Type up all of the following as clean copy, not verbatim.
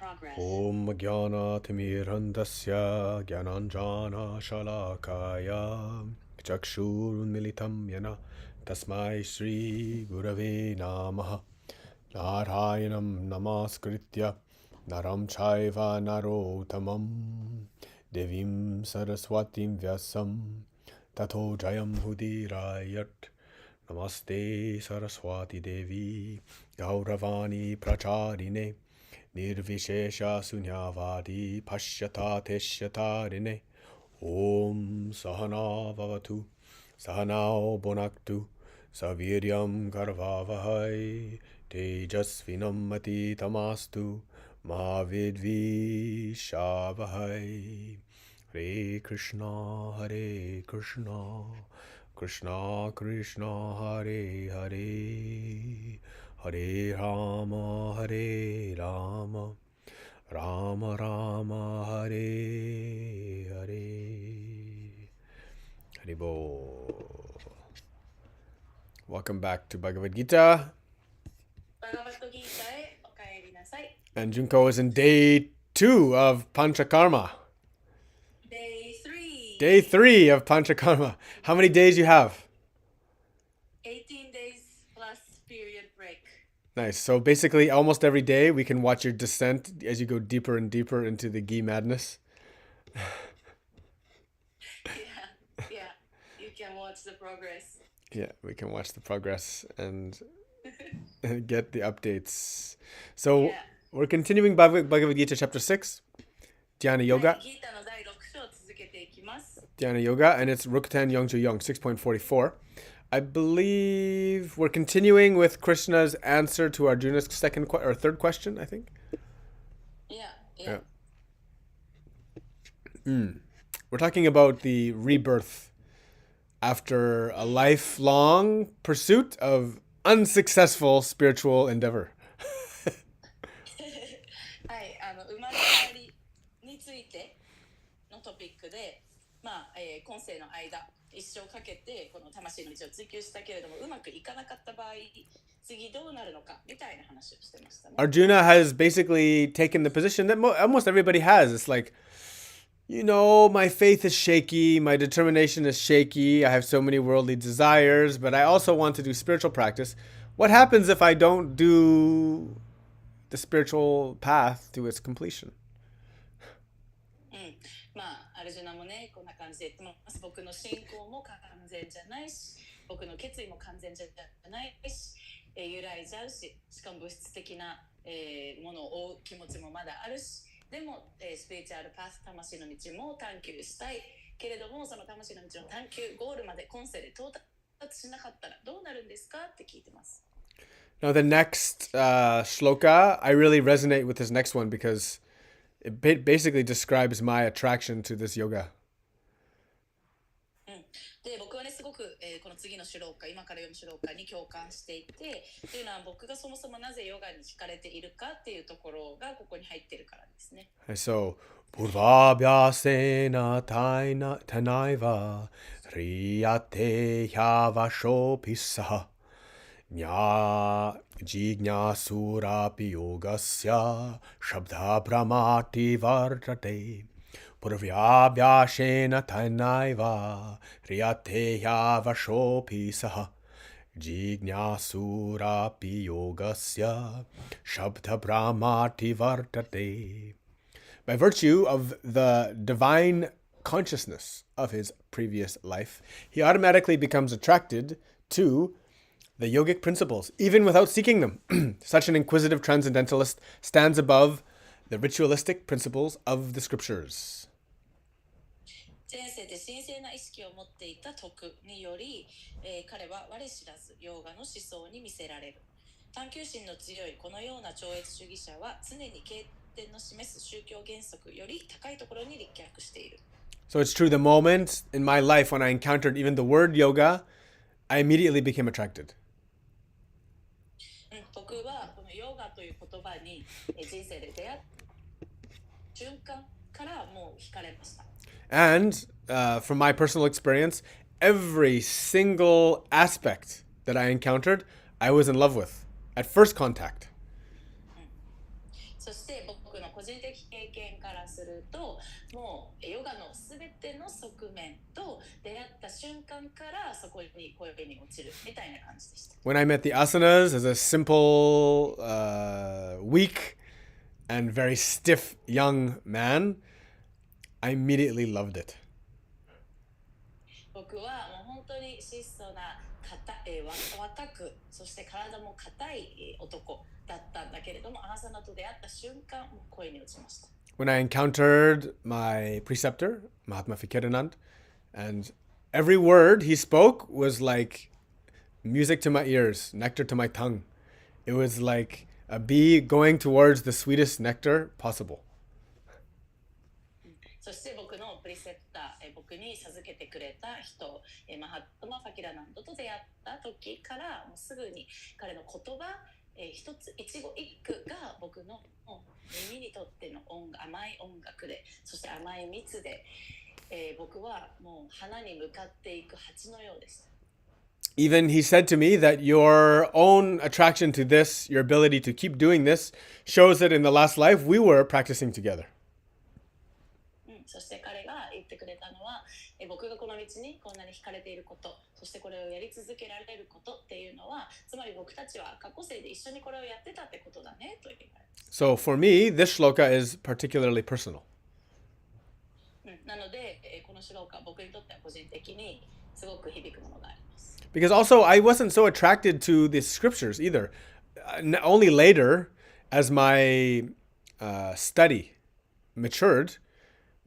Om Jnana Timirandasya Jnananjana Shalakaya Chakshur Militam Yana Tasmai Shri Gurave Namaha Narayanam Namaskritya Naram Chaiva Narotamam Devim Saraswatim Vyasam Tato Jayam Hudirayat Namaste Saraswati Devi Gauravani Pracharine Nirvishesha Sunyavadi Pashyata Teshyatarine Om Sahana Vavatu Sahanao Bonaktu Saviryam Karvavahai Tejasvinam Atitamastu Ma Vidvi Shavahai Hare Krishna Hare Krishna Krishna Krishna Hare Hare Hare Rama Hare Rama Rama Rama Hare Hare Haribo. Welcome back to Bhagavad Gita. And Junko is in day 2 of Panchakarma. Day 3 of Panchakarma. How many days you have? 18 days plus period break. Nice. So basically almost every day we can watch your descent as you go deeper and deeper into the ghee madness. Yeah. You can watch the progress. Yeah, we can watch the progress and get the updates. So we're continuing Bhagavad Gita Chapter 6, Dhyana Yoga. Dhyana Yoga, and it's Rukten Yongju Yong, 6.44. I believe we're continuing with Krishna's answer to Arjuna's third question, I think. Yeah. We're talking about the rebirth after a lifelong pursuit of unsuccessful spiritual endeavor. はい、生まれ変わりについてのトピックで、今世の間一生かけてこの魂の道を追求したけれどもうまくいかなかった場合、次どうなるのかみたいな話をしてましたね。Arjuna has basically taken the position that almost everybody has. It's like, my faith is shaky, my determination is shaky, I have so many worldly desires, but I also want to do spiritual practice. What happens if I don't do the spiritual path to its completion? アルジュナもね、こんな感じで言ってます。僕の信仰も完全じゃないし、僕の決意も完全じゃないし、揺らいじゃうし、しかも物質的な、ものを追う気持ちもまだあるし、でも、スピリチュアルパス、魂の道も探求したいけれども、その魂の道の探求ゴールまで今世で到達しなかったらどうなるんですかって聞いてます。Now the next shloka, I really resonate with this next one because it basically describes my attraction to this yoga. で僕はねすごく、この次のシュローカ今から読むシュローカに共感していてっていうのは僕がそもそもなぜヨガに惹かれているかっていうところがここに入っているからですね。So, Purvabhyasena Tanaiva Riyate Hyavashopisa Nya Jignasurapi Yogasya Shabda Brahmati Vartate Purvyabhyashena Tanaiva Riyate Hyavashopi Saha Jignasurapi Yogasya Shabda Brahmati Vartate. By virtue of the divine consciousness of his previous life, he automatically becomes attracted to the yogic principles, even without seeking them. Such an inquisitive transcendentalist stands above the ritualistic principles of the scriptures. 前世で神聖な意識を持っていた徳により、彼は我知らずヨガの思想に魅せられる。探求心の強いこのような超越主義者は常に経典の示す宗教原則より高いところに立脚している。So it's true, the moment in my life when I encountered even the word yoga, I immediately became attracted. 僕はこのヨガという言葉に人生で出会った瞬間からもう惹かれました。And from my personal experience, every single aspect that I encountered, I was in love with at first contact. そして僕のの個人的経験からすると、もうヨガのすべての側面と出会った瞬間からそこに恋に落ちるみたいな感じでした。When I met the asanas as a simple, weak, and very stiff young man, I immediately loved it. 僕はもう本当に質素な若く、そして体も硬い男だったんだけれども、アーサナと出会った瞬間、もう恋に落ちました。When I encountered my preceptor, Mahatma Fikiranand, and every word he spoke was like music to my ears, nectar to my tongue. It was like a bee going towards the sweetest nectar possible. そして僕のプリセプター、僕に授けてくれた人、マハットマ・ファキラナンドと出会った時からもうすぐに彼の言葉、一つ一語一句が僕の耳にとっての甘い音楽で、そして甘い蜜で、僕はもう花に向かっていく蜂のようでした。Even he said to me that your own attraction to this, your ability to keep doing this, shows that in the last life we were practicing together. そして彼が言ってくれたのは、僕がこの道にこんなに惹かれていること、そしてこれをやり続けられることっていうのは、つまり僕たちは過去世で一緒にこれをやってたってことだねと言われます。So for me, this shloka is particularly personal. なので、このシローカ、僕にとっては個人的にすごく響くものがあります。Because also I wasn't so attracted to the scriptures either. Only later, as my study matured,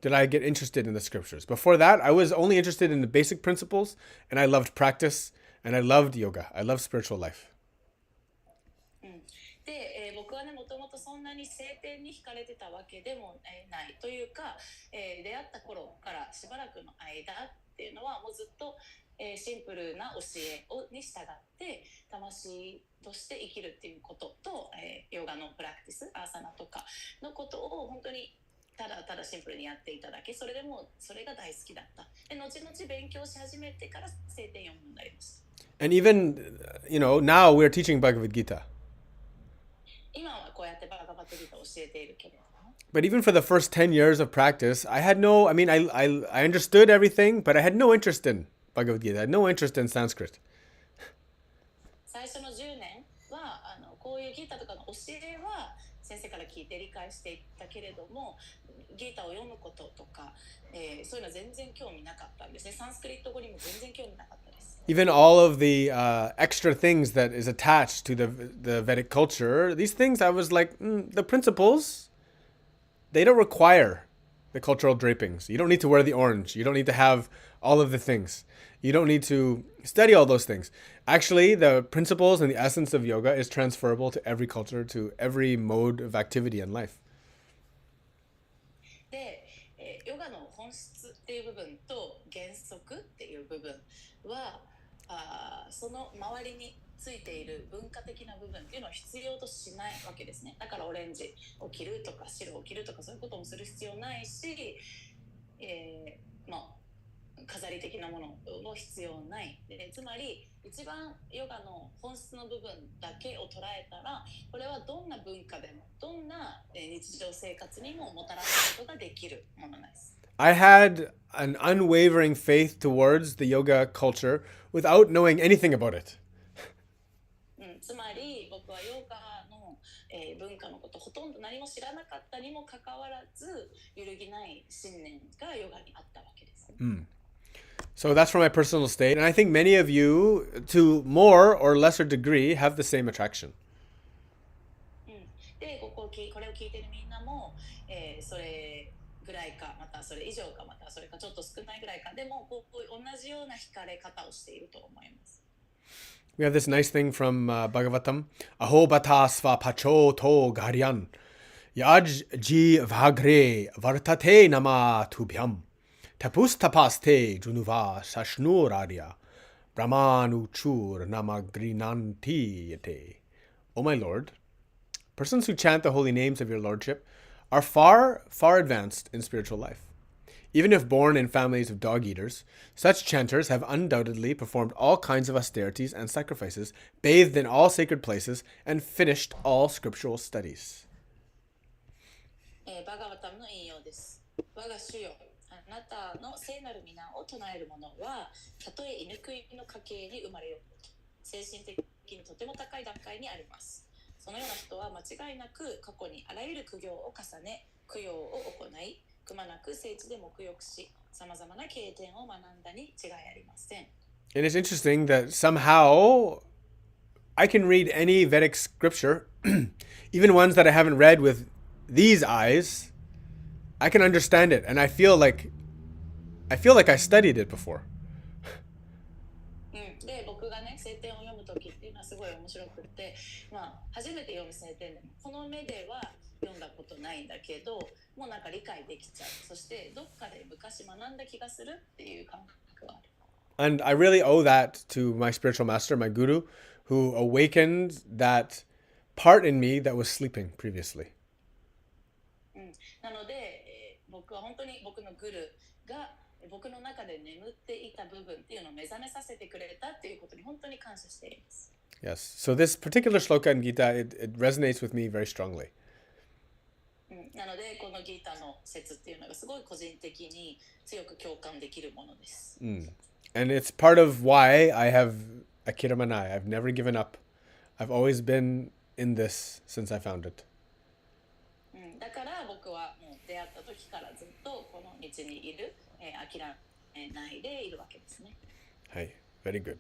did I get interested in the scriptures. Before that, I was only interested in the basic principles, and I loved practice, and I loved yoga. I loved spiritual life. で、僕はね、もともとそんなに聖典に惹かれてたわけでもないというか、出会った頃からしばらくの間っていうのはもうずっと、シンプルな教えに従って魂として生きるっていうことと、ヨガのプラクティス、アーサナとかのことを本当にただただシンプルにやっていただけ、それでもそれが大好きだった。で、後々勉強し始めてから聖典読むようになりました。And even, now we're teaching Bhagavad Gita. 今はこうやってバガバッドギータを教えているけれども。But even for the first 10 years of practice, I had I understood everything, but I had no interest in Bhagavad Gita. I had no interest in Sanskrit. 最初の10年はこういうギータとかの教えは先生から聞いて理解していったけれども、ギータを読むこととか、そういうのは全然興味なかったんですね。サンスクリット語にも全然興味なかったです。Even all of the extra things that is attached to the Vedic culture, these things I was like, the principles, they don't require the cultural drapings. You don't need to wear the orange. You don't need to have all of the things. You don't need to study all those things. Actually, the principles and the essence of yoga is transferable to every culture, to every mode of activity in life. で、ヨガの本質っていう部分と原則っていう部分はその周りについている文化的な部分っていうのを必要としないわけですね。だからオレンジを着るとか白を着るとかそういうこともする必要ないし、飾り的なものも必要ない。で、つまり一番ヨガの本質の部分だけを捉えたら、これはどんな文化でもどんな日常生活にももたらすことができるものなんです。I had an unwavering faith towards the yoga culture without knowing anything about it. つまり僕はヨガの、文化のことほとんど何も知らなかったにもかかわらず揺るぎない信念がヨガにあったわけです。So that's from my personal state, and I think many of you, to more or lesser degree, have the same attraction. で、これを聞いているみんなも、それぐらいか、またそれ以上か、またそれかちょっと少ないぐらいか、でも同じような惹かれ方をしていると思います。We have this nice thing from Bhagavatam. Aho bata sva pacho to garyan. Yaj ji vagre vartate nama tubhyam. Tapus tapaste junuva sashnurarya. Brahmanu chur namagrinanti yate. O my Lord, persons who chant the holy names of your Lordship are far, far advanced in spiritual life. Even if born in families of dog-eaters, such chanters have undoubtedly performed all kinds of austerities and sacrifices, bathed in all sacred places, and finished all scriptural studies. バガバタムの引用です。我が主よ、あなたの聖なる皆を唱える者は、たとえ犬食いの家系に生まれようと、精神的にとても高い段階にあります。そのような人は間違いなく過去にあらゆる苦行を重ね、供養を行い、くまなく聖地で沐浴し、さまざまな経験を学んだに違いありません。And it's interesting that somehow I can read any Vedic scripture, even ones that I haven't read with these eyes. I can understand it, and I feel like I studied it before. で、僕がね、聖典を読むときっていうのはすごい面白くって、初めて読む聖典でも、この目では読んだことないんだけど、もうなんか理解できちゃう。そしてどっかで昔学んだ気がするっていう感覚がある。And I really owe that to my spiritual master, my guru, who awakened that part in me that was sleeping previously. なので、僕は本当に僕のグルが僕の中で眠っていた部分っていうのを目覚めさせてくれたっていうことに本当に感謝しています。Yes. So this particular shloka in Gita, it resonates with me very strongly. なので、このギータの説っていうのがすごい個人的に強く共感できるものです。And it's part of why I have Akira Manai. I've never given up. I've always been in this since I found it. だから僕はもう出会った時からずっとこの道にいる、諦めないでいるわけですね。はい、very good.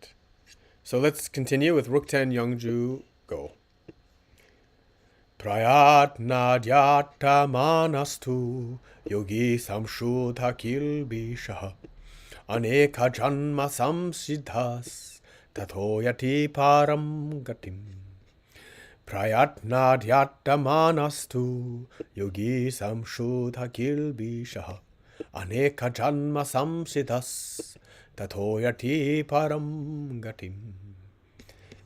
So let's continue with Rukten Youngju Go. Prayatna dhyata manastu yogi samshuddha kilbisha aneka janma samsiddhas tato yati param gatim. Prayatna dhyata manastu yogi samshuddha kilbisha aneka janma samsiddhas tato yati param gatim.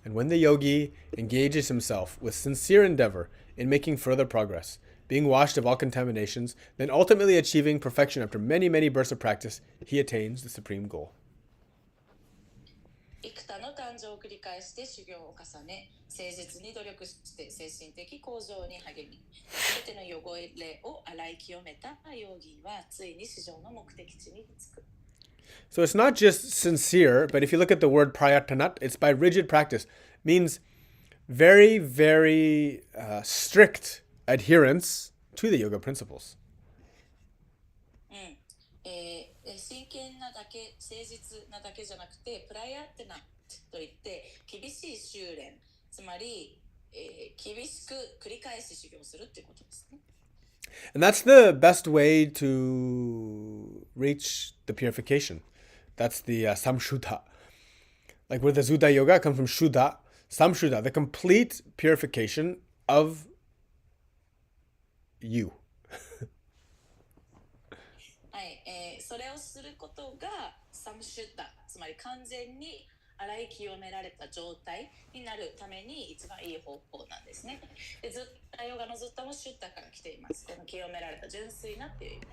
And when the yogi engages himself with sincere endeavor in making further progress, being washed of all contaminations, then ultimately achieving perfection after many, many births of practice, he attains the supreme goal. 幾多の誕生を繰り返して修行を重ね、誠実に努力して精神的向上に励み、すべての汚れを洗い清めたヨギはついに至上の目的地に着く。So it's not just sincere, but if you look at the word prayatanat, it's by rigid practice. Means very, very strict adherence to the yoga principles. 真剣なだけ、誠実なだけじゃなくて、プラヤテナといって厳しい修練、つまり、厳しく繰り返し修行するっていうことですね。And that's the best way to reach the purification. That's the samshuddha. Like where the Zuddha yoga comes from shuddha, samshuddha, the complete purification of you. はい、それをすることがサムシュッダ、つまり完全に洗い清められた状態になるために一番いい方法なんですね。で、ヨガのズッタもシュッダから来ています。この清められた純粋なっていう意味ね。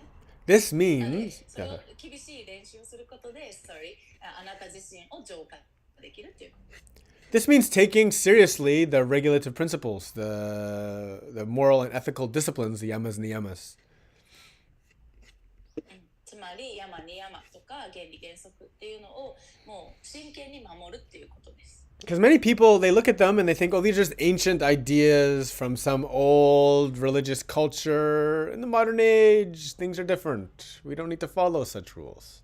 This means それを厳しい練習をすることで、あなた自身を浄化できるっていうこと。This means taking seriously the regulative principles, the moral and ethical disciplines, the yamas and the yamas. つまりヤマニヤマとか原理原則っていうのをもう真剣に守るっていうことです。Because many people, they look at them and they think, oh, these are just ancient ideas from some old religious culture. In the modern age, things are different. We don't need to follow such rules.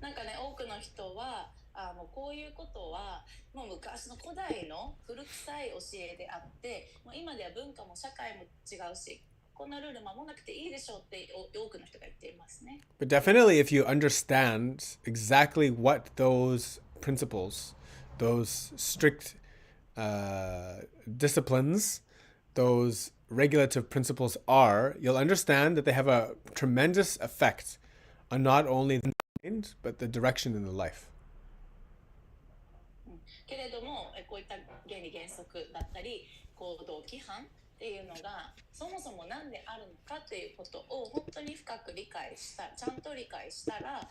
なんかね、多くの人はもうこういうことはもう昔の古代の古臭い教えであって、もう今では文化も社会も違うし、こんなルール守らなくていいでしょうって多くの人が言っていますね。But definitely, if you understand exactly what those principles, those strict disciplines, those regulative principles are, you'll understand that they have a tremendous effect on not only the mind, but the direction in the life. けれども、こういった原理原則だったり、行動規範っていうのがそもそも何であるのかっていうことを本当に深く理解した、ちゃんと理解したら、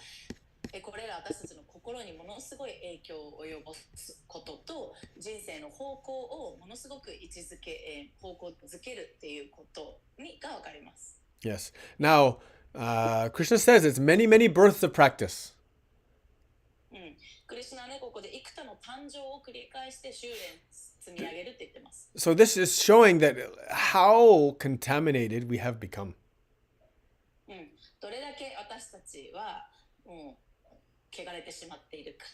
これら私たちの心にものすごい影響を及ぼすことと、人生の方向をものすごく位置づけ、方向づけるっていうことが Yes. Now, Krishna says it's many, many births of practice. クリシュナはね、ここで幾多の誕生を繰り返して修練積み上げるって言ってます。So this is showing that how contaminated we have become. どれだけ私たちはもう汚れてしまっているか。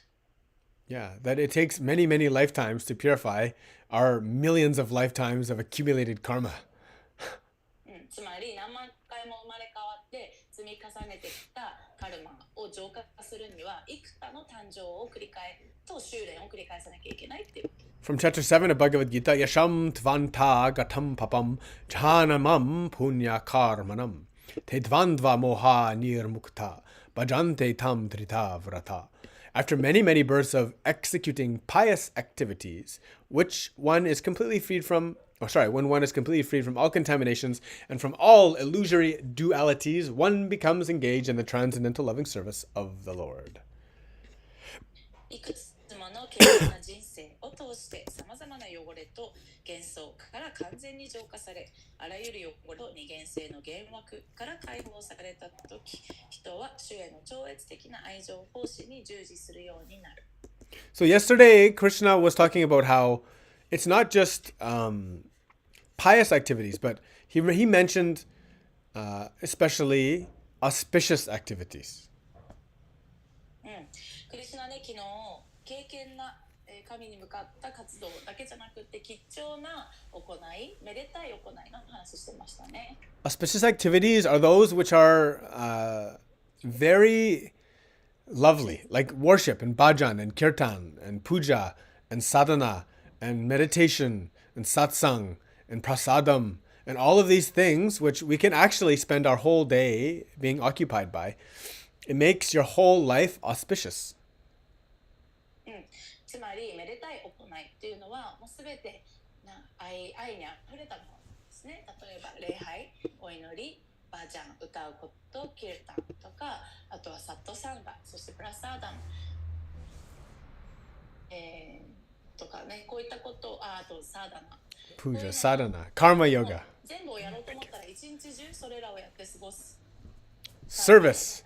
Yeah, that it takes many, many lifetimes to purify our millions of lifetimes of accumulated karma. つまり何万回も生まれ変わって積み重ねてきたカルマを浄化するには幾多の誕生を繰り返と修練を繰り返さなきゃいけないっていう。From chapter 7 of Bhagavad Gita, Yasham tvanta gatam papam jhanamam punya karmanam te dvandva moha nirmukta bhajante tam trita vrata. After many, many births of executing pious activities, when one is completely freed from all contaminations and from all illusory dualities, one becomes engaged in the transcendental loving service of the Lord. いくつもの健康な人生を通してさまざまな汚れと幻想から完全に浄化され、あらゆる汚れと二元性の幻惑から解放されたとき、人は主への超越的な愛情奉仕に従事するようになる。So yesterday, Krishna was talking about how it's not just pious activities, but he mentioned especially auspicious activities. クリシュナね、昨日敬虔な神に向かった活動だけじゃなくて貴重な行い、めでたい行いの話してましたね。Auspicious activities are those which are very lovely, like worship and bhajan and kirtan and puja and sadhana and meditation and satsang and prasadam and all of these things which we can actually spend our whole day being occupied by. It makes your whole life auspicious. つまりめでたい行いっていうのはもうすべて愛にあふれたものですね。例えば礼拝、お祈り、バージャン、歌うこと、キルタンとか、あとはサットサンガ、そしてプラサーダン、とかね、こういったこと、あとサーダナ、Puja, sadhana, karma yoga, 全部をやろうと思ったら一日中それらをやって過ごす。service.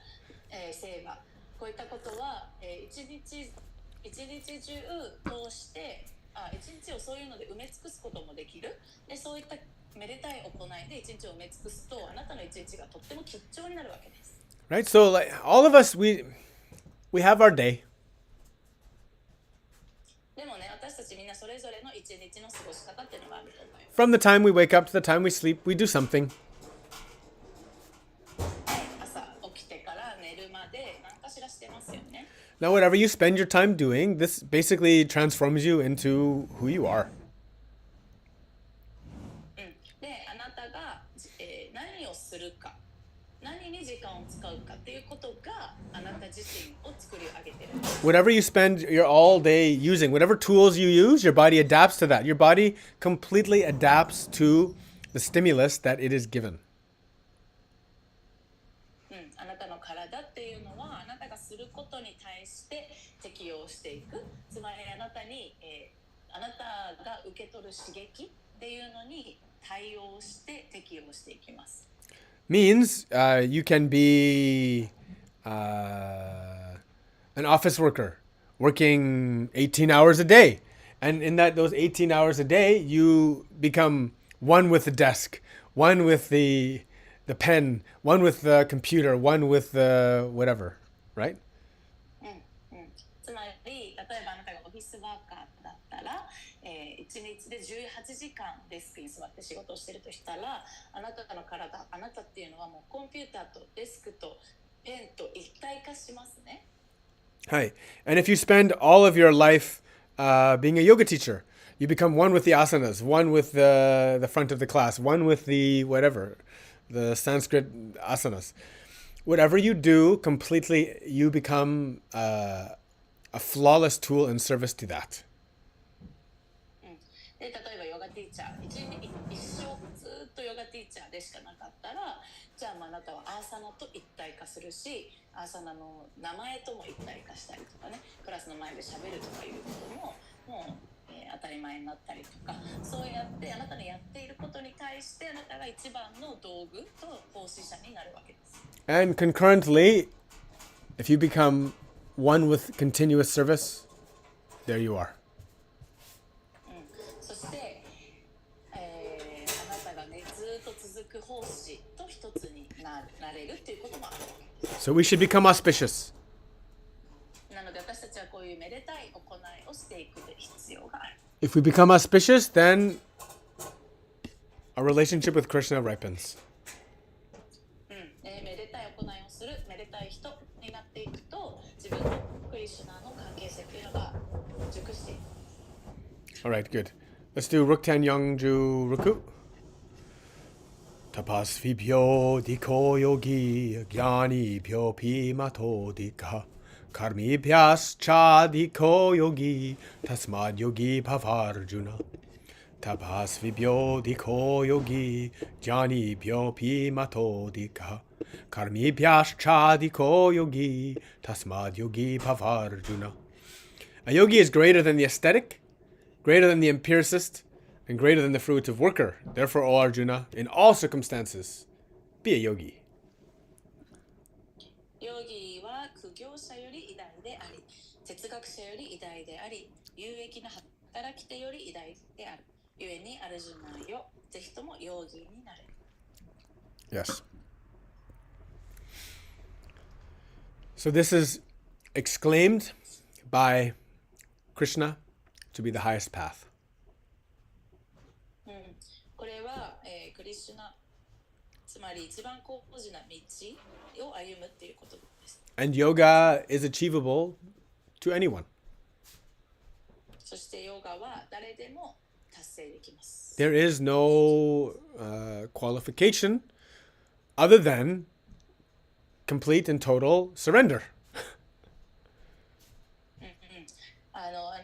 聖和、こういったことは、一日中通して一日をそういうので埋め尽くすこともできる。で、そういっためでたい行いで一日を埋め尽くすと、あなたの一日がとっても吉祥になるわけです。Right? So like all of us, we have our day. でもね、私たちみんなそれぞれの一日の過ごし方っていうのがあると思います。From the time we wake up to the time we sleep, we do something. 朝起きてから寝るまで何かしらしてますよね。Now, whatever you spend your time doing, this basically transforms you into who you are. で、あなたが、何をするか、何に時間を使うかっていうことがあなた自身を作り上げている。Whatever you spend your all day using, whatever tools you use, your body adapts to that. Your body completely adapts to the stimulus that it is given. あなたの体っていうのはあなたがすることに対して適応していく。つまりあなたに、あなたが受け取る刺激っていうのに対応して適応していきます。Means you can be an office worker working 18 hours a day. And in those 18 hours a day, you become one with the desk, one with the pen, one with the computer, one with the whatever, right? つまり、例えばあなたがオフィスワーカーだったら、1日で18時間デスクに座って仕事をしているとしたら、あなたの体、あなたっていうのはもうコンピューターとデスクとペンと一体化しますね。Hi. And if you spend all of your life being a yoga teacher, you become one with the asanas, one with the front of the class, one with the whatever, the Sanskrit asanas. Whatever you do, completely, you become a flawless tool in service to that. で、例えばヨガティーチャー、一生ずっとヨガティーチャーでしかなかったら、じゃああなたはアーサナと一体化するし、アーサナの名前とも一体化したりとかね、クラスの前で喋るとかいうことももう、当たり前になったりとか、そうやってあなたのやっていることに対してあなたが一番の道具と奉仕者になるわけです。And concurrently, if you become one with continuous service, there you are. そして、あなたがねずっと続く奉仕と一つになれるということもあるわけです。So we should become auspicious. なので私たちはこういうめでたい行いをしていく必要がある。If we become auspicious, then our relationship with Krishna ripens. めでたい行いをする、めでたい人になっていくと、自分とクリシュナの関係性というのが熟していく。All right, good. Let's do Ruktan Yongju Ruku. Tapasvi bhyo diko yogi gyani bhyo pimato dika. Karmi bhyas cha diko yogi tasmad yogi bhavarjuna. Tapasvi bhyo diko yogi gyani bhyo pimato dika. Karmi bhyas cha diko yogi tasmad yogi bhavarjuna. A yogi is greater than the ascetic, greater than the empiricist, and greater than the fruitive worker. Therefore, O Arjuna, in all circumstances, be a yogi. ヨギは苦行者より偉大であり、哲学者より偉大であり、有益な働き手より偉大である。ゆえにアルジュナよ、ぜひともヨギになれ。Yes. So this is exclaimed by Krishna to be the highest path. これは、クリシュナ、つまり一番高次な道を歩むっていうことです。And yoga is achievable to anyone. そしてヨガは誰でも達成できます。There is no qualification other than complete and total surrender.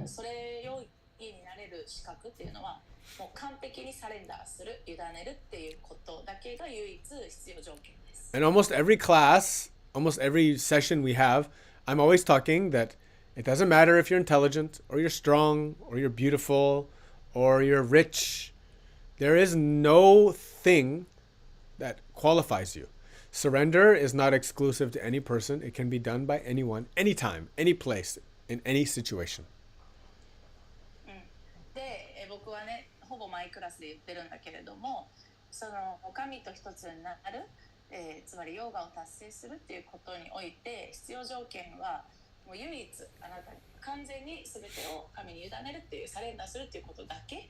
それヨギになれる資格っていうのは、もう完璧にサレンダーする、委ねるっていうことだけが唯一必要条件です。And almost every class, almost every session we have, I'm always talking that it doesn't matter if you're intelligent or you're strong or you're beautiful or you're rich. There is no thing that qualifies you. Surrender is not exclusive to any person. It can be done by anyone, anytime, any place, in any situation. で、僕はね、ほぼ毎クラスで言ってるんだけれども、その神と一つになる、つまりヨガを達成するっていうことにおいて必要条件はもう唯一あなたに完全に全てを神に委ねるっていうサレンダーするっていうことだけ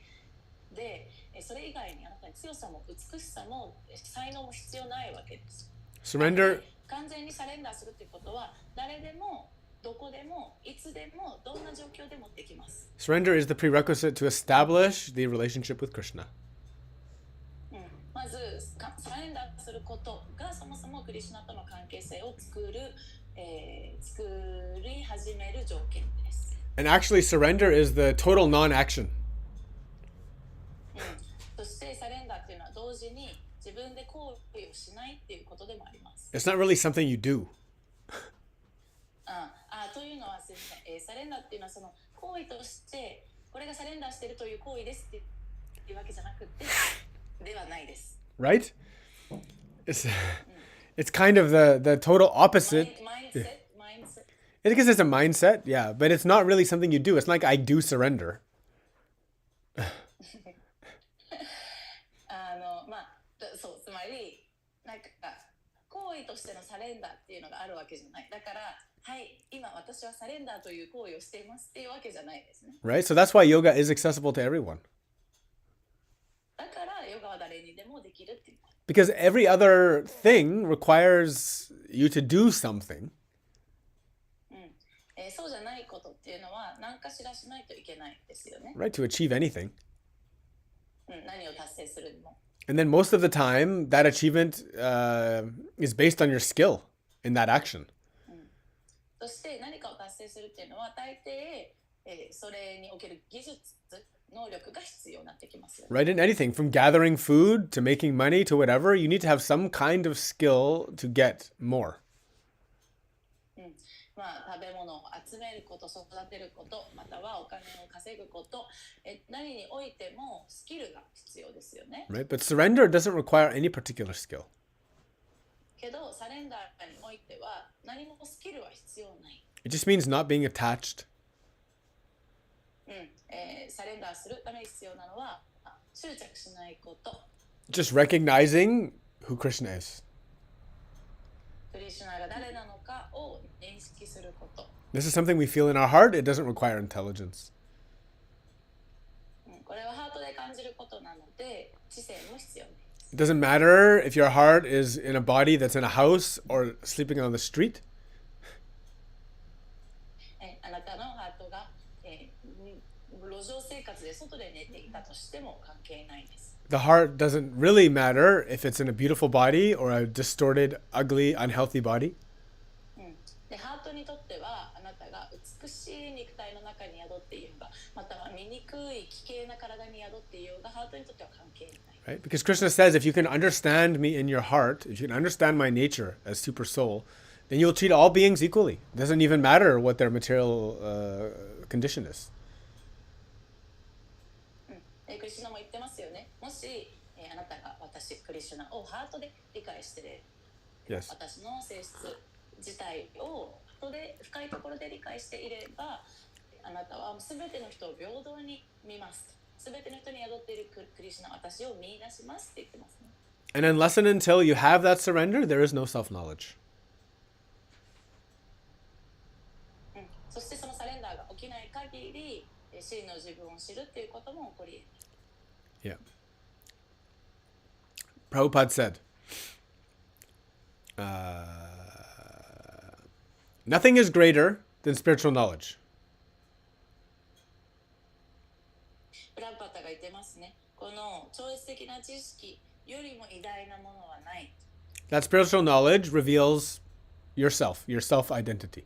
で、それ以外にあなたに強さも美しさも才能も必要ないわけです。Surrender. 完全にサレンダーするっていうことは誰でもどこでもいつでもどんな状況でもできます。Surrender is the prerequisite to establish the relationship with Krishna. まずサレンダーすることがそもそもクリシュナとの関係性を作り始める条件です。And actually, surrender is the total non-action. そしてサレンダーっていうのは同時に自分で行為をしないっていうことでもあります。It's not really something you do. というのはですね、サレンダーっていうのはその行為としてこれがサレンダーしているという行為ですっていうわけじゃなくてではないです。Right? It's kind of the total opposite. Mindset. I guess it's a mindset, yeah, but it's not really something you do. It's like I do surrender. そうつまりなんか行為としてのサレンダーっていうのがあるわけじゃない。だからはい今私はサレンダーという行為をしていますっていうわけじゃないですね。Right? So that's why yoga is accessible to everyone. だからヨガは誰にでもできるっていう。Because every other thing requires you to do something. そうじゃないことっていうのは何かしらしないといけないですよね。Right? To achieve anything. 何を達成するにも。And then most of the time, that achievement is based on your skill in that action. そして何かを達成するっていうのは大抵、それにおける技術、能力が必要になってきます。Right? In anything, from gathering food to making money to whatever, you need to have some kind of skill to get more. 食べ物を集めること、育てること、またはお金を稼ぐこと、何においてもスキルが必要ですよね。Right? But surrender doesn't require any particular skill. けど、サレンダーにおいては何もスキルは必要ない。It just means not being attached. サレンダーするために必要なのは執着しないこと。Just recognizing who Krishna is. クリシュナが誰なのかを認識すること。This is something we feel in our heart. It doesn't require intelligence. これはハートで感じることなので、知性も必要です。It doesn't matter if your heart is in a body that's in a house or sleeping on the street. あなたのハートが、路上生活で外で寝ていたとしても関係ないです。The heart doesn't really matter if it's in a beautiful body or a distorted, ugly, unhealthy body. でハートにとってはあなたが美しい肉体の中に宿っていようが、または醜い奇形な体に宿っていようが、ハートにとっては関係ない。Right? Because Krishna says, if you can understand me in your heart, if you can understand my nature as super soul, then you'll treat all beings equally. It doesn't even matter what their material condition is. クリシュナも言ってますよね。もし、あなたが私クリシュナをハートで理解して、Yes. 私の性質自体をハートで深いところで理解していれば、あなたは全ての人を平等に見ます。全ての人に宿っているクリシュナ、私を見出しますって言ってますね。And unless and until you have that surrender, there is no self-knowledge. そしてそのサレンダーが起きない限り、真の自分を知るっていうことも起こり得ない。Yeah. Prabhupada said, nothing is greater than spiritual knowledge. プランパタが言ってますね。この超越的な知識よりも偉大なものはない。That spiritual knowledge reveals yourself, your self-identity.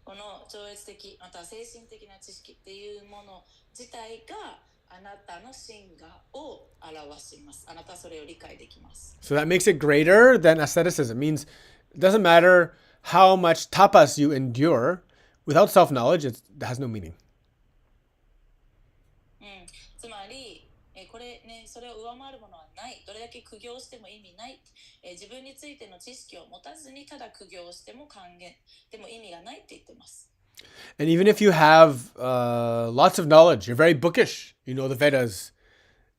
この超越的または精神的な知識っていうもの自体があなたの真我を表します。あなたはそれを理解できます。So that makes it greater than asceticism. It means it doesn't matter how much tapas you endure. Without self-knowledge, it has no meaning. つまり、これね、それを上回るものはない。どれだけ苦行しても意味ない。自分についての知識を持たずにただ苦行しても還元でも意味がないって言ってます。And even if you have lots of knowledge, you're very bookish. You know the Vedas.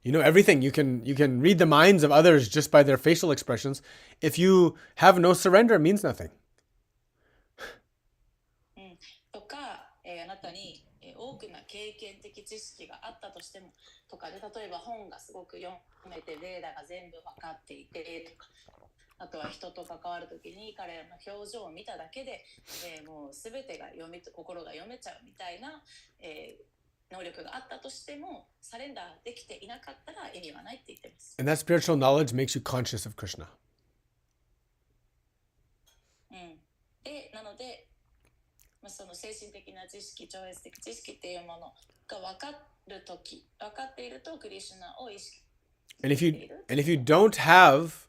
You know everything. You can read the minds of others just by their facial expressions. If you have no surrender, it means nothing. とか、あなたに多くな経験的知識があったとしてもとかで、例えば本がすごく読めてベーダが全部分かっていてとか、あとは人と関わるときに彼らの表情を見ただけで、もう全てが心が読めちゃうみたいな、能力があったとしてもサレンダーできていなかったら意味はないって言ってます。And that spiritual knowledge makes you conscious of Krishna. で、なので、その精神的な知識、超越的知識っていうものが分かっているとクリシュナを意識している。And if you don't have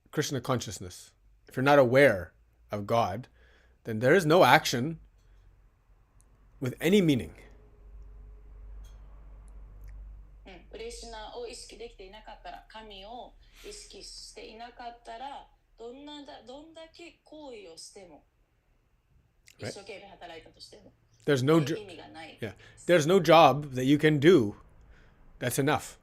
Krishna consciousness, if you're not aware of God, then there is no action with any meaning. クリシュナを意識できていなかったら、神を意識していなかったら、どんだけ行為をしても、一生懸命働いたとしても、There's no 意味がない。Yeah, there's no job that you can do that's enough.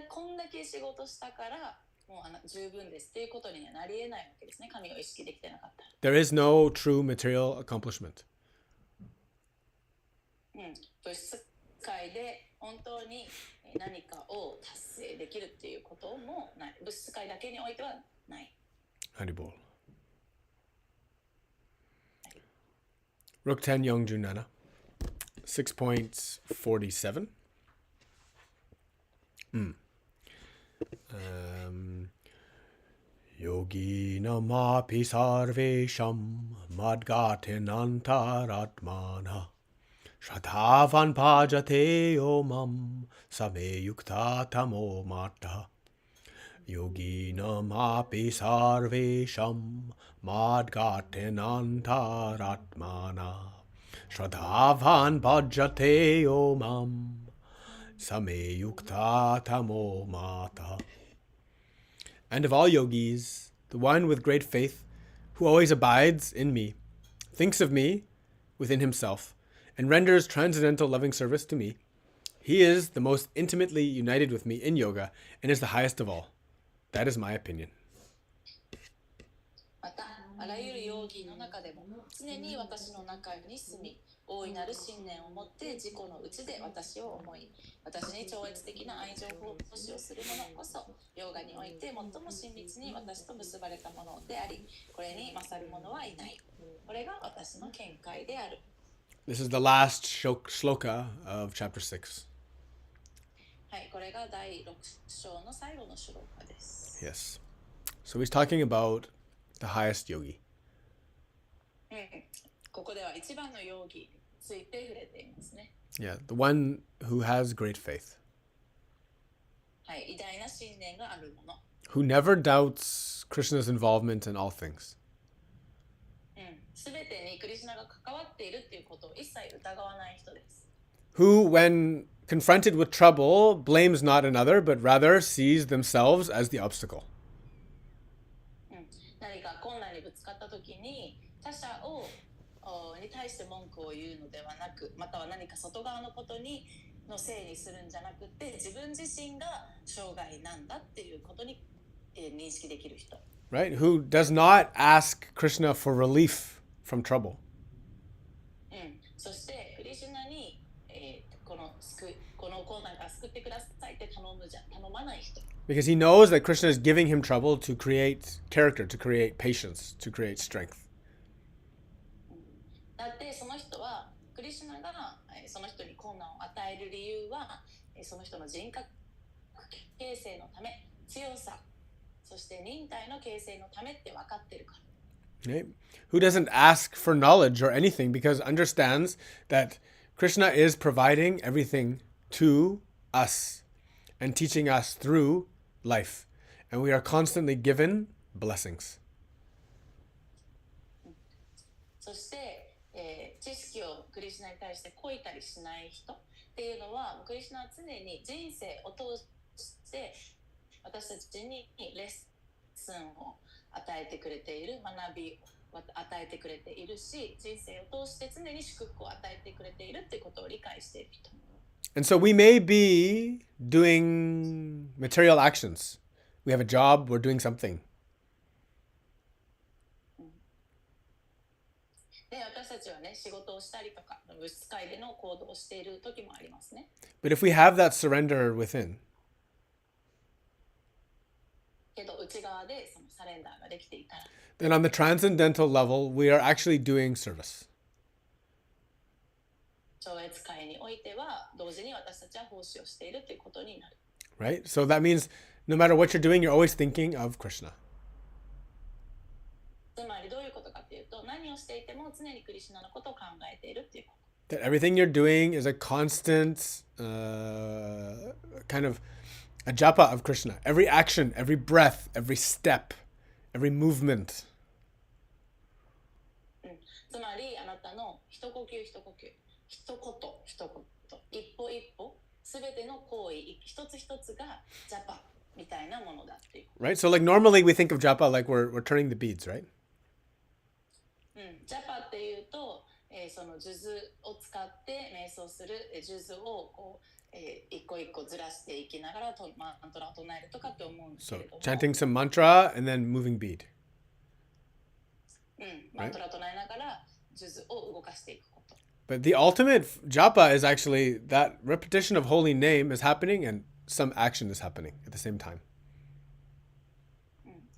こんだけ仕事したからもう十分ですっていうことにはなり得ないわけですね。神を意識できてなかったら。There is no true material accomplishment. 物質界で本当に何かを達成できるっていうこともない。物質界だけにおいてはない。Haribol. Rook 10 Yongjunana. 6.47. Yoginamapi sarvesham madgatinantaratmana shradhavan bhajate omam sameyukta tamo mata Yoginam api sarvesham madgatenantaratmana Shradhavan bhajate omam sameyukta tamo mata. And of all yogis, the one with great faith, who always abides in me, thinks of me within himself, and renders transcendental loving service to me, he is the most intimately united with me in yoga and is the highest of all. That is my opinion. また、あらゆるヨーギーの中でも常に私の中に住み、大いなる信念を持って自己の内で私を思い、私に超越的な愛情奉仕をする者こそ、ヨガにおいて最も親密に私と結ばれたものであり、これに勝る者はいない。これが私の見解である。This is the last shloka of chapter 6. はい、これが第6章の最後のシュローカです。Yes. So he's talking about the highest yogi. ここでは一番のヨーギーについて触れていますね。Yeah, the one who has great faith. はい、偉大な信念があるもの。Who never doubts Krishna's involvement in all things. すべてにクリシュナが関わっているっていうことを一切疑わない人です。Who, when confronted with trouble, blames not another, but rather sees themselves as the obstacle. 何か困難にぶつかったときに他者に対して文句を言うのではなく、または何か外側のことのせいにするんじゃなくて、自分自身が障害なんだっていうことに認識できる人。Right? Who does not ask Krishna for relief from trouble. そしてクリシュナに、この困難から救ってくださいって頼まない人。Because he knows that Krishna is giving him trouble to create character, to create patience, to create strength. だってその人はクリシュナがその人に困難を与える理由はその人の人格形成のため、強さ、そして忍耐の形成のためって分かってるから。Right? Who doesn't ask for knowledge or anything because understands that Krishna is providing everything to us and teaching us through life. And we are constantly given blessings. そして、知識をクリシュナに対してこいたりしない人っていうのは、クリシュナは常に人生を通して私たちにレッスンを与えてくれている、学びを与えてくれているし、人生を通して常に祝福を与えてくれているっていうことを理解している人。And so we may be doing material actions. We have a job, we're doing something. で、私たちはね、仕事をしたりとか、物質界での行動をしている時もありますね。But if we have that surrender within, けど内側でそのサレンダーができていたら、then on the transcendental level, we are actually doing service. 超越界においては同時に私たちは奉仕をしているということになる。Right? So that means no matter what you're doing, you're always thinking of Krishna. つまりどういうことかというと、何をしていても常にクリシュナのことを考えているということ。That everything you're doing is a constant kind of a japa of Krishna. Every action, every breath, every step, every movement. つまりあなたの一呼吸一呼吸、一言一言、一歩一歩、すべての行為一つ一つがジャパみたいなものだっていう。Right? So like normally we think of japa like we're turning the beads, right? ジャパっていうと、その数珠を使って瞑想する数珠をこう、一個一個ずらしていきながらマントラを唱えるとかって思うんですけれども。So chanting some mantra and then moving bead. マントラ唱えながら数珠を動かしていくこと。But the ultimate japa is actually that repetition of holy name is happening and some action is happening at the same time.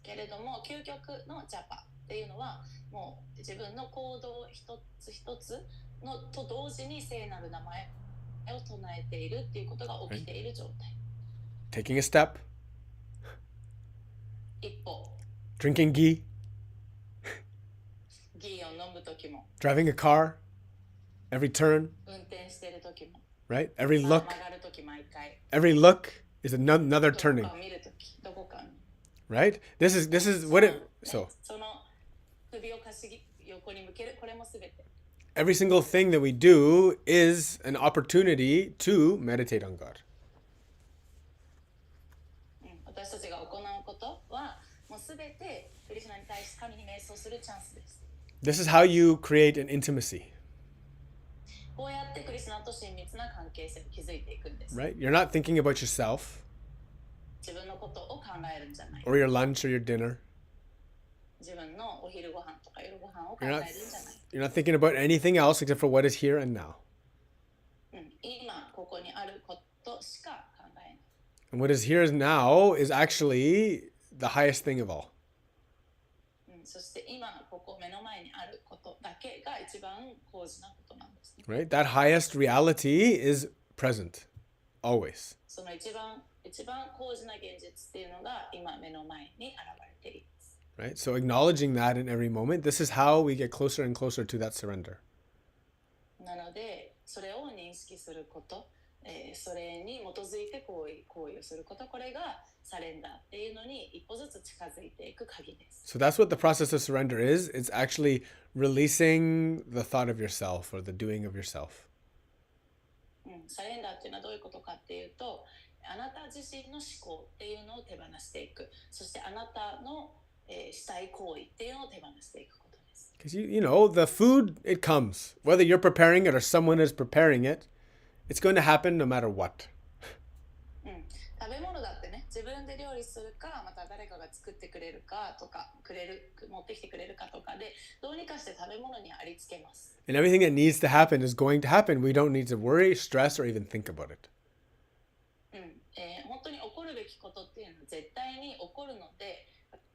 けれども究極のジャパっていうのはもう自分の行動一つ一つのと同時に聖なる名前を唱えているっていうことが起きている状態。Taking a step. 一歩。Drinking ghee. ギーを飲むときも。Driving a car. Every turn. 運転しているときも。Right? Every look. 曲がるとき毎回。Every look is another turning. どこかを見るとき、どこか right? This is what it, ね so その首をかしぎ横に向ける、これもすべて。every single thing that we do is an opportunity to meditate on God. 私たちが行うことはもうすべてクリシュナに対して神に瞑想するチャンスです。This is how you create an intimacy, こうやってクリシュナと親密な関係性を築いていくんです。 right? You're not thinking about yourself 自分のことを考えるんじゃない。 or your lunch or your dinner. 自分のお昼ご飯とか夜ご飯を考え You're る not んじゃない。 you're not thinking about anything else except for what is here and now. 今ここにあることしか考えない。 And what is here and now is actually the highest thing of all. そして今ここ目の前にあることだけが一番高次なことなんですね。 Right? That highest reality is present always. その一番高次な現実っていうのが今目の前に現れています。 Right? So acknowledging that in every moment, this is how we get closer and closer to that surrender. なのでそれを認識すること、それに基づいて行為をすること、これがサレンダーっていうのに一歩ずつ近づいていく鍵です。 So that's what the process of surrender is. It's actually releasing the thought of yourself or the doing of yourself. サレンダーっていうのはどういうことかっていうと、あなた自身の思考っていうのを手放していく、そしてあなたの、したい行為っていうのを手放していくことです。 Because you know, the food, it comes. Whether you're preparing it or someone is preparing it, it's going to happen no matter what. 食べ物だってね、自分で料理するか、また誰かが作ってくれるかとか、持ってきてくれるかとかで、どうにかして食べ物にありつけます。 And everything that needs to happen is going to happen. We don't need to worry, stress, or even think about it. 本当に起こるべきことっていうのは絶対に起こるので、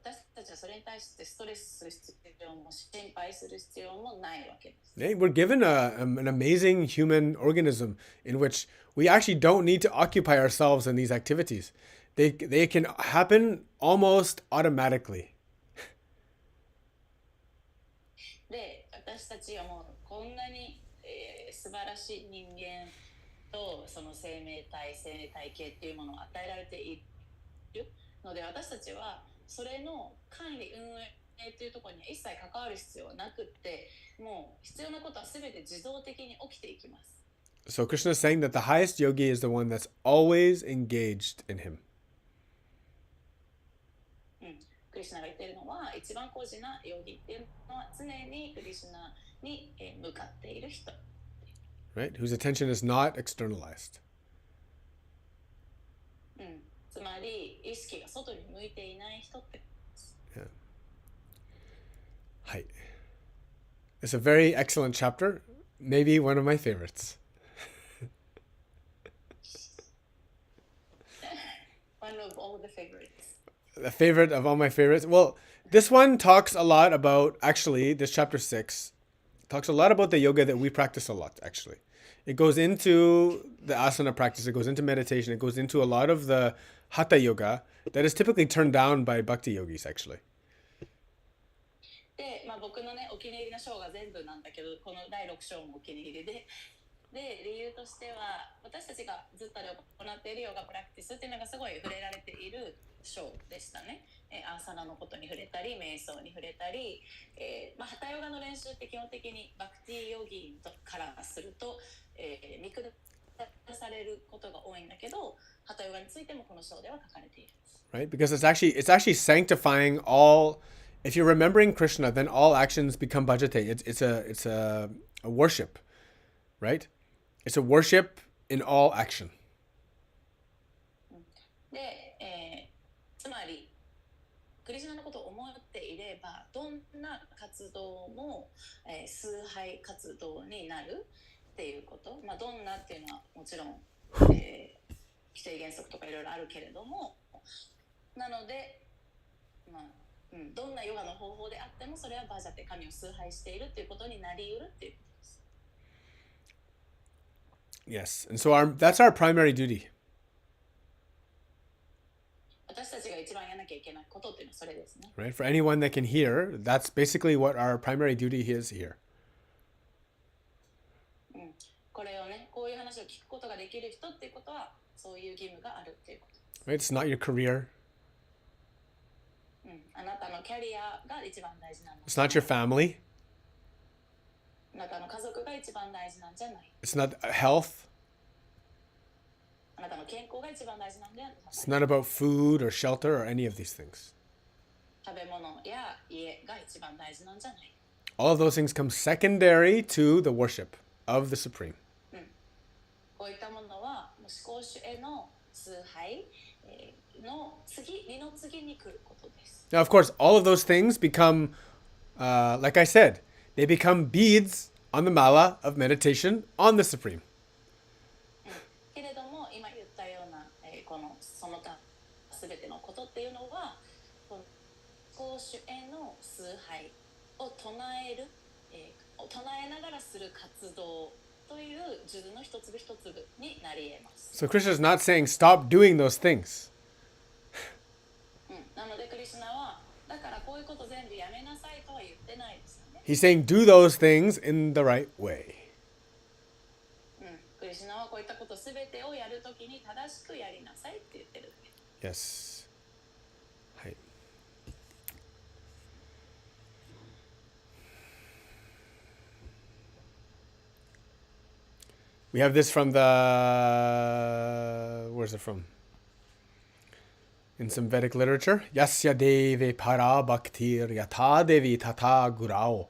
私たちはそれに対してストレスする必要も心配する必要もないわけです。 We're given an amazing human organism in which we actually don't need to occupy ourselves in these activities. They can happen almost automatically. で、私たちはもうこんなに、素晴らしい人間とその生命体系っていうものを与えられているので、私たちはそれの管理運営っていうところには一切関わる必要はなくって、もう必要なことは全て自動的に起きていきます。 So Krishna is saying that the highest yogi is the one that's always engaged in him. クリシュナが言っているのは、一番高次なヨギっていうのは常にクリシュナに向かっている人。 Right? Whose attention is not externalized. つまり意識が外に向いていない人ってことです。 Yeah. Hi. It's a very excellent chapter. Maybe one of my favorites. One of all the favorites. The favorite of all my favorites. Well, this one talks a lot about, actually, this chapter 6 talks a lot about the yoga that we practice a lot, actually. It goes into the asana practice, it goes into meditation, it goes into a lot of the hatha yoga that is typically turned down by bhakti yogis, actually. で、僕のね、お気に入りの章が全部なんだけど、この第6章もお気に入りで、理由としては、私たちがずっと行っているヨガプラクティスっていうのがすごい触れられている章でしたね。アーサナのことに触れたり、瞑想に触れたり、ハタヨガの練習って基本的にバクティヨギからすると、見下されることが多いんだけど、ハタヨガについてもこの章では書かれている。Right? Because it's actually sanctifying all. If you're remembering Krishna, then all actions become bhajate. It's a worship, right? It's a worship in all action. で、つまりクリシュナのことを思っていれば、どんな活動も、崇拝活動になるっていうこと。どんなっていうのはもちろん、規定原則とかいろいろあるけれども、なので、どんなヨガの方法であってもそれはバージャって神を崇拝しているということになり得るっていうことです。Yes, and so that's our primary duty. 私たちが一番やらなきゃいけないことっていうのはそれですね。Right? For anyone that can hear, that's basically what our primary duty is here. これをね、こういう話を聞くことができる人っていうことはそういう義務があるっていうことです。Right? It's not your career. あなたのキャリアが一番大事なの。It's not your family. あなたの家族が一番大事なんじゃない。It's not health. あなたの健康が一番大事なんじゃない。It's not about food or shelter or any of these things. 食べ物や家が一番大事なんじゃない。All of those things come secondary to the worship of the Supreme. こういったものは思考主への崇拝の次に来ることです。Now, of course, all of those things become, like I said, they become beads on the mala of meditation on the Supreme. けれども、今言ったような、その他すべてのことっていうのは、この思考主への崇拝を唱えながらする活動という数珠の一粒一粒になり得ます。So Krishna is not saying stop doing those things. なのでクリシュナはだからこういうこと全部やめなさいとは言ってないですよね。He's saying do those things in the right way. クリシュナはこういったことすべてをやるときに正しくやりなさいって言ってるだけ。Yes. はい。We have this from where's it from? In some Vedic literature. Yasya deve para bhaktir yata devi tata gurao.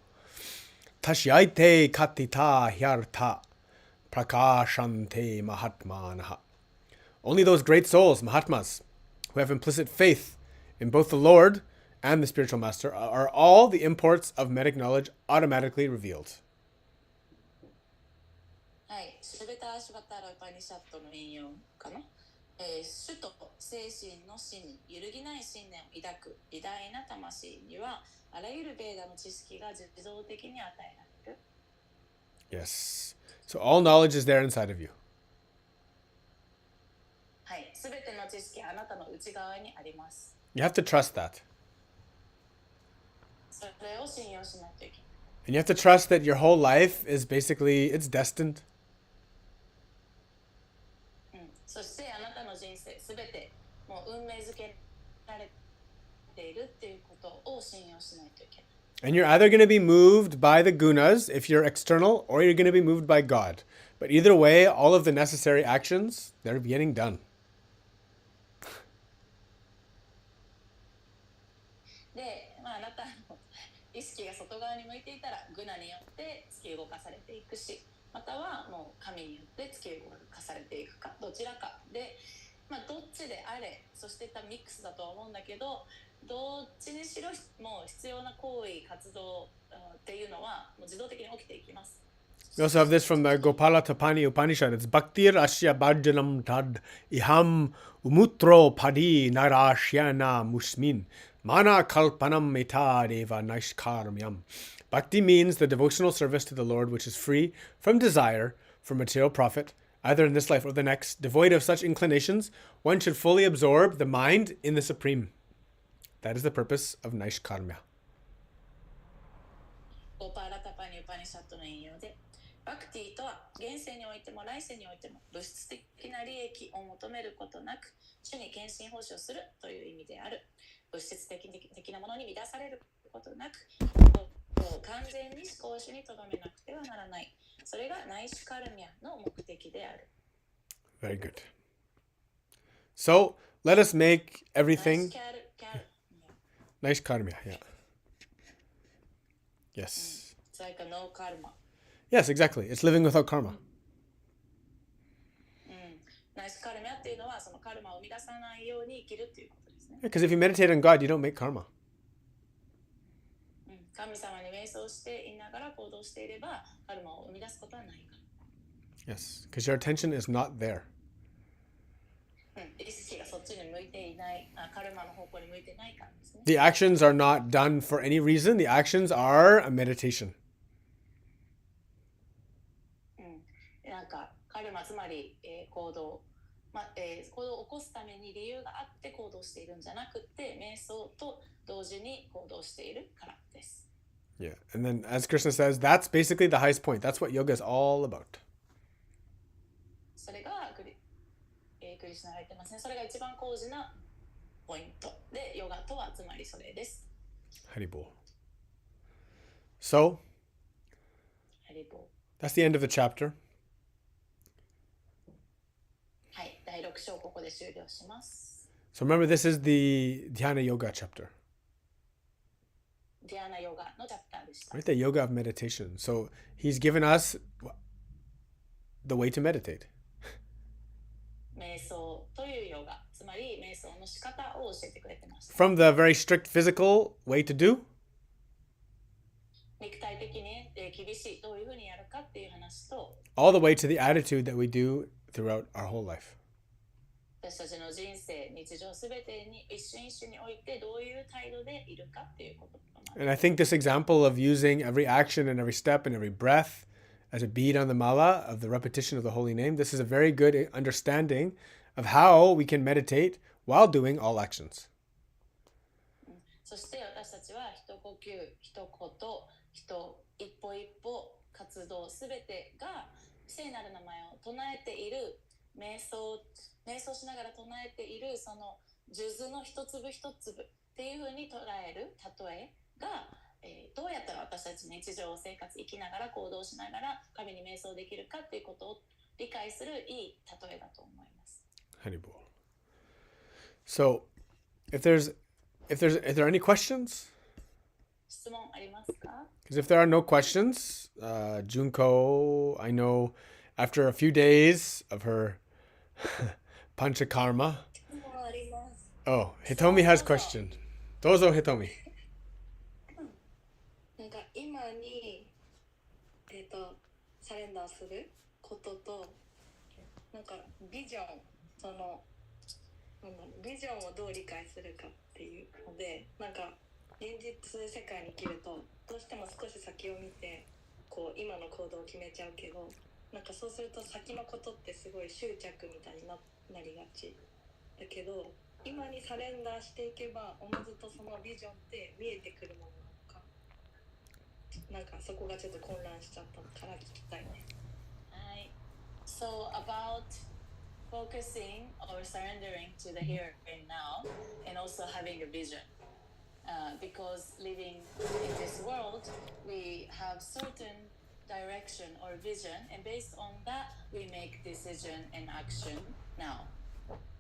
Tashyaite katita hyarta prakashante mahatmanaha. Only those great souls, Mahatmas, who have implicit faith in both the Lord and the spiritual master, are all the imports of Vedic knowledge automatically revealed. はい、シュベターシュバタラパニシャットの引用かな。主と精神の死に揺るぎない信念を抱く偉大な魂にはあらゆるベーダの知識が自動的に与えられる。Yes. So all knowledge is there inside of you. はい、すべての知識はあなたの内側にあります。You have to trust that. それを信用しないといけない。And you have to trust that your whole life is basically, it's destined. そしてあなたの人生すべてもう運命づけられているっていうことを信用しないといけない。And you're either going to be moved by the gunas if you're external, or you're going to be moved by God. But either way, all of the necessary actions, they're getting done. で、あなたの意識が外側に向いていたらグナによって突き動かされていくし、またはもう神によって突き動かされていくか、どちらかで、どっちであれ、そしてミックスだとは思うんだけど、どっちにしろもう必要な行為、活動っていうのはもう自動的に起きていきます。We also have this from the Gopala Tapani Upanishad. It's Bhaktir Asya Bhajanam Tad Iham Umutro Padi Narashyana Musmin Mana Kalpanam Meta Deva Naishkarmyam. Bhakti means the devotional service to the Lord which is free from desire for material profit, either in this life or the next. Devoid of such inclinations, one should fully absorb the mind in the Supreme. That is the purpose of Naishkarmya. ゴパーラタパニウパニシャットの引用で、バクティとは現世においても来世においても物質的な利益を求めることなく、主に献身奉仕をするという意味である。物質的なものに乱されることなく、完全に思考主にとどめなくてはならない。それがナイシュカルミャの目的である。Very good. So, let us make everything... Nice karma, yeah. Yes. It's like a no karma. Yes, exactly. It's living without karma. ナイスカルマっていうのはそのカルマを生み出さないように生きるっていうことですね。Because if you meditate on God, you don't make karma. 神様に瞑想していながら行動していればカルマを生み出すことはないから。Yes, because your attention is not there. 意識がそっちに向いていない、カルマの方向に向いてないからですね。The actions are not done for any reason. The actions are a meditation. なんかカルマつまり、行動、行動を起こすために理由があって行動しているんじゃなくて、瞑想と同時に行動しているからです。Yeah, and then as Krishna says, that's basically the highest point. That's what yoga is all about. それがクリシュナが言ってますね。それが一番高次なポイントで、ヨガとはつまりそれです。Haribol. So, ハリボ that's the end of the chapter. はい、第6章ここで終了します。 So remember, this is the Dhyana Yoga chapter, ディアナヨガのチャプターでした。 right? The yoga of meditation. So he's given us the way to meditate. 瞑想というヨガ、つまり瞑想の仕方を教えてくれてます。 From the very strict physical way to do, 肉体的に厳しいどういうふうにやるかっていう話と、 all the way to the attitude that we do throughout our whole life. 私たちの人生、日常すべてに一瞬一瞬においてどういう態度でいるかっていうこととなる。 And I think this example of using every action and every step and every breath as a bead on the mala of the repetition of the holy name, this is a very good understanding of how we can meditate while doing all actions. そして私たちは一呼吸、一言、一歩一歩活動すべてが聖なる名前を唱えている瞑想しながら唱えているその数珠の一粒一粒っていうふうに捉える例えが、どうやったら私たち日常生活生きながら行動しながら神に瞑想できるかっていうことを理解するいい例えだと思います。 Haribol. So, if there any questions? 質問ありますか？ Because if there are no questions, Junko, I know after a few days of her panchakarma. 質問あります。 Oh, Hitomi has question. Dozo Hitomi. なんか今にサレンダーすることと、なんかビジョン、そのビジョンをどう理解するかっていうので、なんか現実世界に生きるとどうしても少し先を見てこう今の行動を決めちゃうけど、なんかそうすると先のことってすごい執着みたいに なりがちだけど、今にサレンダーしていけばおのずとそのビジョンって見えてくるものなのか、なんかそこがちょっと混乱しちゃったから聞きたいね。はい。So about focusing or surrendering to the here and now and also having a vision. Because living in this world, we have certain direction or vision, and based on that, we make decision and action now.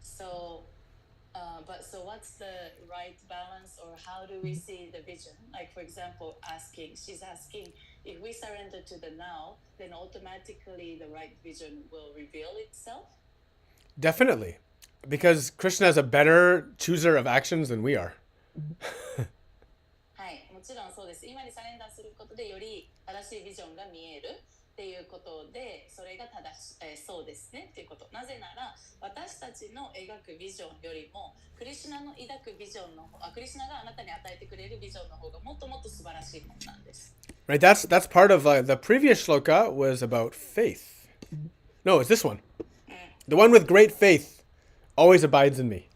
So, so what's the right balance, or how do we see the vision? Like, for example, she's asking, if we surrender to the now, then automatically the right vision will reveal itself? Definitely. Because Krishna is a better chooser of actions than we are. はい、もちろんそうです。今にサレンダーすることでより正しいビジョンが見えるっていうことで、それがそうですねっていうこと。なぜなら私たちの描くビジョンよりもクリシュナの抱くビジョンの方、クリシュナがあなたに与えてくれるビジョンの方がもっともっと素晴らしいものなんです。Right, that's part of the previous shloka was about faith. No, it's this one. The one with great faith always abides in me.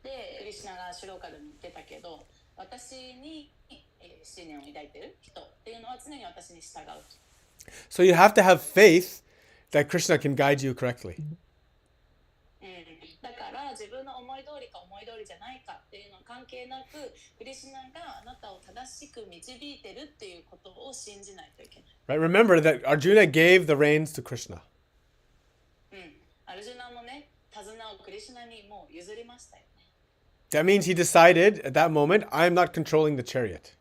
で、クリシュナがシュローカルに言ってたけど、私に信念を抱いている人っていうのは常に私に従う。So you have to have faith that Krishna can guide you correctly. だから自分の思い通りか思い通りじゃないかっていうのは関係なく、クリシュナがあなたを正しく導いてるっていうことを信じないといけない。Right? Remember that Arjuna gave the reins to Krishna. アルジュナもね、手綱をクリシュナにもう譲りましたよね。That means he decided at that moment, I'm not controlling the chariot.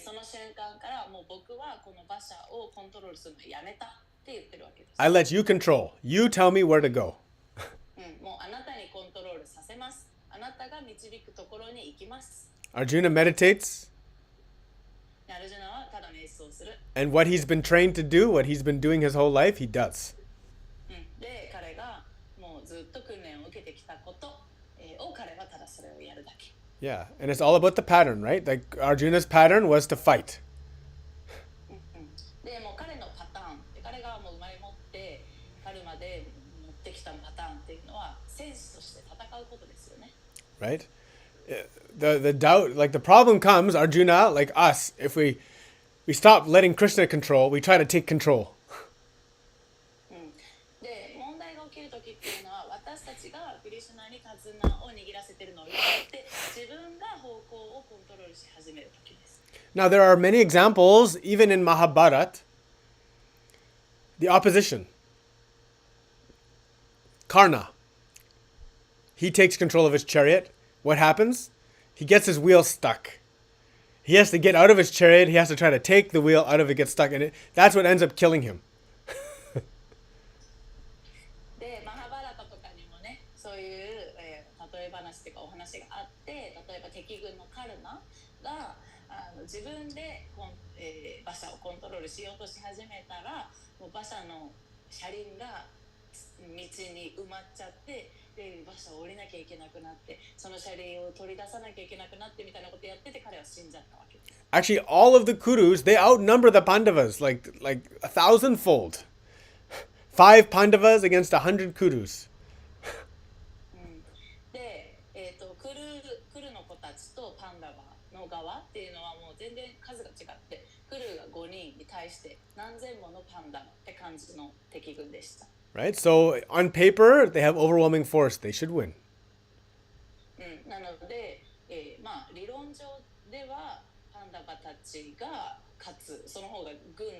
その瞬間からもう僕はこの馬車をコントロールするのをやめたって言ってるわけです。I let you control. You tell me where to go. もうあなたにコントロールさせます。あなたが導くところに行きます。Arjuna meditates. アルジュナはただ瞑想する。And what he's been trained to do, what he's been doing his whole life, he does. で、彼がもうずっと訓練を受けてきたことを彼はただそれをやるだけ。Yeah, and it's all about the pattern, right? Like Arjuna's pattern was to fight. でもう彼のパターン、彼がもう生まれ持って彼まで持ってきたパターンっていうのは戦士として戦うことですよね。Right? The doubt, like the problem comes, Arjuna, like us, if we stop letting Krishna control, we try to take control. で、問題が起きるときっていうのは、私たちがクリシュナに手綱を握らせているのをやって自分が方向をコントロールし始めるときです。Now, there are many examples, even in Mahabharata, the opposition. Karna. He takes control of his chariot. What happens? He gets his wheel stuck. He has to get out of his chariot. He has to try to take the wheel out of it, get stuck in it. That's what ends up killing him. で、マハバラタとかにもね、そういう、例え話というかお話があって、例えば敵軍のカルナが自分で馬車をコントロールしようとし始めたら、もう馬車の車輪が道に埋まっちゃって、で馬車を降りなきゃいけなくなって、その車輪を取り出さなきゃいけなくなってみたいなことやってて、彼は死んじゃったわけです。Actually, all of the Kurus, they outnumber the Pandavas like 1,000-fold. 5 Pandavas against 100 Kurus. で、クルの子たちとパンダバの側っていうのはもう全然数が違って、クルが5人に対して何千ものパンダって感じの敵軍でした。Right? So, on paper, they have overwhelming force. They should win. なので、まあ理論上ではパンダバたちが勝つ、その方が軍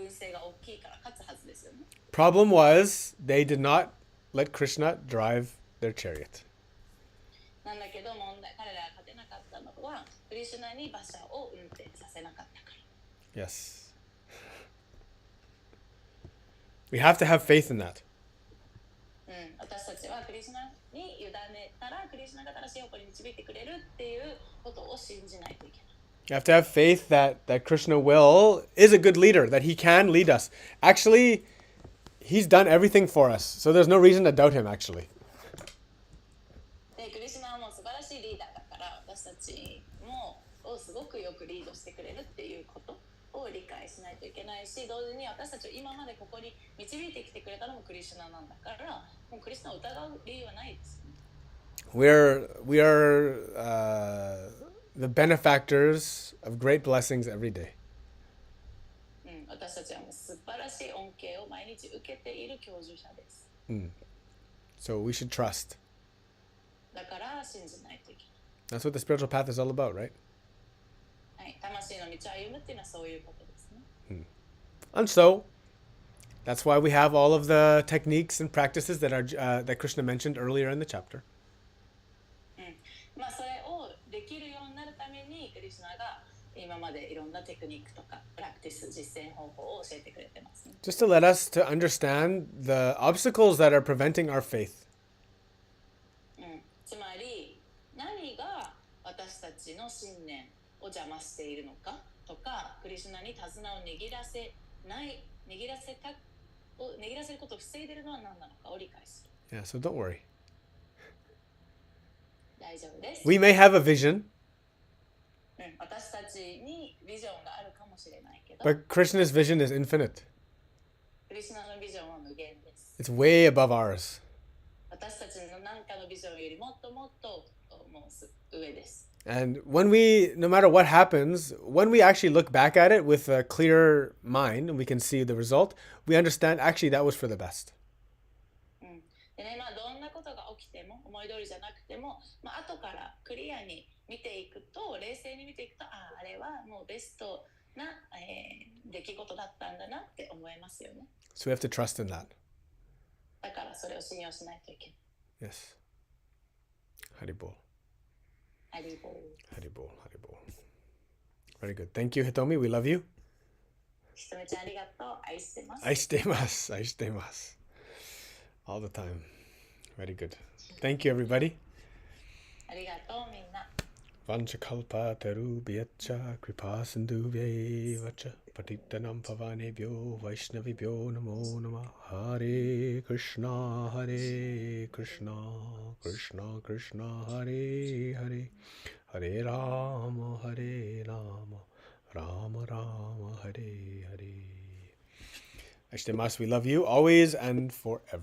勢が大きいから勝つはずですよね。Problem was, they did not let Krishna drive their chariot. なんだけど問題、彼らが勝てなかったのはクリシュナに馬車を運転させなかったから。Yes. We have to have faith in that. 私たちはクリシュナに委ねたら、クリシュナが正しい方向に導いてくれるっていうことを信じないといけない。You have to have faith that Krishna is a good leader, that he can lead us. Actually, he's done everything for us, so there's no reason to doubt him, actually. で、クリシュナはもう素晴らしいリーダーだから、私たちをすごくよくリードしてくれるっていうことを理解しないといけないし、同時に私たちを今までここに導いてきてくれたのもクリシュナなんだから、もうクリシュナを疑う理由はないです。We are the benefactors of great blessings every day. 私たちはもう素晴らしい恩恵を毎日受けている享受者です。So we should trust. だから信じないといけない。That's what the spiritual path is all about, right? はい、魂の道を歩むっていうのはそういうことですね。And so, that's why we have all of the techniques and practices that Krishna mentioned earlier in the chapter. まあそれをできるようになるためにクリシュナが今までいろんなテクニックとかプラクティス、実践方法を教えてくれてますね。Just to let us to understand the obstacles that are preventing our faith. つまり何が私たちの信念を邪魔しているのかとか、クリシュナに手綱を握らせることを防いでいるのは何なのかを理解する。Yeah, so don't worry. 大丈夫です。We may have a vision, 私たちにビジョンがあるかもしれないけど、 but Krishna's vision is infinite. クリシュナのビジョンは無限です。It's way above ours. 私たちの何かのビジョンよりもっともっともう上です。And no matter what happens, when we actually look back at it with a clear mind and we can see the result, we understand actually that was for the best. でね、まあどんなことが起きても思い通りじゃなくても、まあ後からクリアに見ていくと、冷静に見ていくと、あれはもうベストな、出来事だったんだなって思えますよね。So we have to trust in that. だからそれを信用しないといけない。Yes. Haribol. Haribol. Haribol. Haribol. Very good. Thank you, Hitomi. We love you. ひとめちゃんありがとう。愛してます。愛してます。愛してます。All the time. Very good. Thank you, everybody. ありがとうみんな。Vanchakalpa tarubhyaccha kripa sindhubhyevacha patitanam pavanebhyo vaishnavibhyo namo namah. Hare Krishna, Krishna Krishna, Hare Hare, Hare Rama, Rama Rama, Hare Hare. Ashtemasu, we love you always and forever.